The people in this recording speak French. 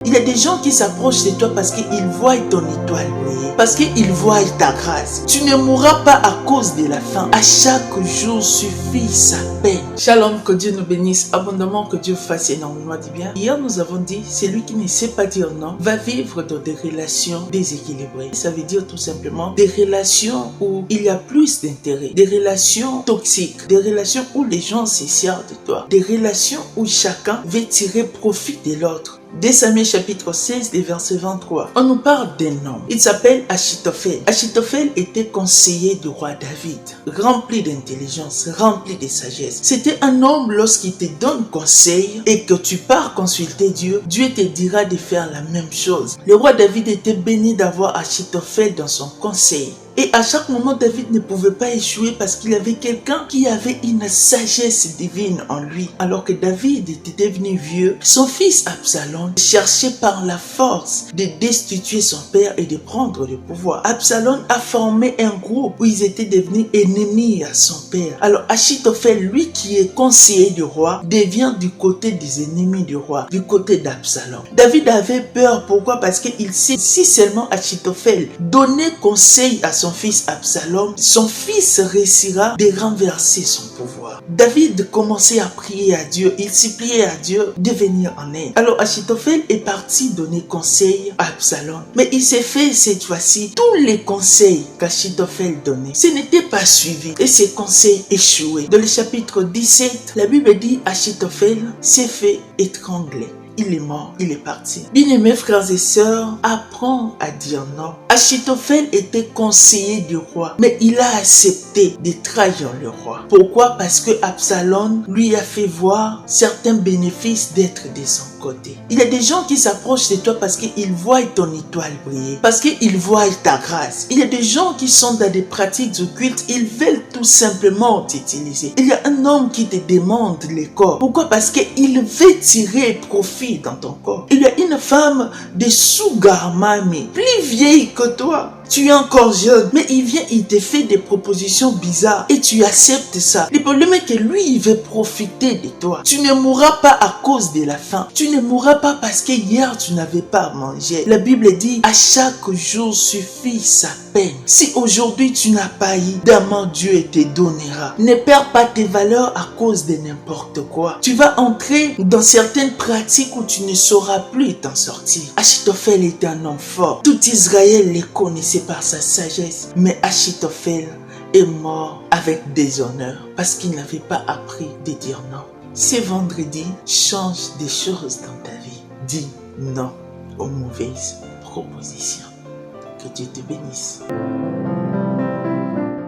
Il y a des gens qui s'approchent de toi parce qu'ils voient ton étoile briller, parce qu'ils voient ta grâce. Tu ne mourras pas à cause de la faim. À chaque jour suffit sa peine. Shalom, que Dieu nous bénisse abondamment, que Dieu fasse énormément du bien. Hier, nous avons dit, celui qui ne sait pas dire non va vivre dans des relations déséquilibrées. Ça veut dire tout simplement des relations où il y a plus d'intérêt, des relations toxiques, des relations où les gens se servent de toi, des relations où chacun veut tirer profit de l'autre. 2 Samuel chapitre 16, les versets 23. On nous parle d'un homme. Il s'appelle Achitophel. Achitophel était conseiller du roi David, rempli d'intelligence, rempli de sagesse. C'était un homme, lorsqu'il te donne conseil et que tu pars consulter Dieu, Dieu te dira de faire la même chose. Le roi David était béni d'avoir Achitophel dans son conseil. Et à chaque moment, David ne pouvait pas échouer parce qu'il avait quelqu'un qui avait une sagesse divine en lui. Alors que David était devenu vieux, son fils Absalom cherchait par la force de destituer son père et de prendre le pouvoir. Absalom a formé un groupe où ils étaient devenus ennemis à son père. Alors Achitophel, lui qui est conseiller du roi, devient du côté des ennemis du roi, du côté d'Absalom. David avait peur. Pourquoi? Parce qu'il sait, si seulement Achitophel donnait conseil à son fils Absalom, son fils réussira de renverser son pouvoir. David commençait à prier à Dieu, il suppliait à Dieu de venir en aide. Alors Achitophel est parti donner conseil à Absalom. Mais il s'est fait cette fois-ci, tous les conseils qu'Achitophel donnait, ce n'était pas suivi et ses conseils échouaient. Dans le chapitre 17, la Bible dit Achitophel s'est fait étrangler. Il est mort, il est parti. Bien-aimés frères et sœurs, apprends à dire non. Achitophel était conseiller du roi, mais il a accepté de trahir le roi. Pourquoi? Parce que Absalom lui a fait voir certains bénéfices d'être de son côté. Il y a des gens qui s'approchent de toi parce qu'ils voient ton étoile briller, parce qu'ils voient ta grâce. Il y a des gens qui sont dans des pratiques occultes, ils veulent tout simplement t'utiliser. Il y a un homme qui te demande le corps. Pourquoi? Parce qu'il veut tirer profit dans ton corps. Il y a une femme de Sugar Mami, plus vieille que toi. Tu es encore jeune, mais il vient, il te fait des propositions bizarres et tu acceptes ça. Le problème est que lui, il veut profiter de toi. Tu ne mourras pas à cause de la faim. Tu ne mourras pas parce que hier, tu n'avais pas mangé. La Bible dit, à chaque jour suffit sa peine. Si aujourd'hui, tu n'as pas eu, demain, Dieu te donnera. Ne perds pas tes valeurs à cause de n'importe quoi. Tu vas entrer dans certaines pratiques où tu ne sauras plus t'en sortir. Achitophel était un homme fort. Tout Israël le connaissait par sa sagesse. Mais Achitophel est mort avec déshonneur parce qu'il n'avait pas appris de dire non. Ce vendredi, change des choses dans ta vie. Dis non aux mauvaises propositions. Que Dieu te bénisse.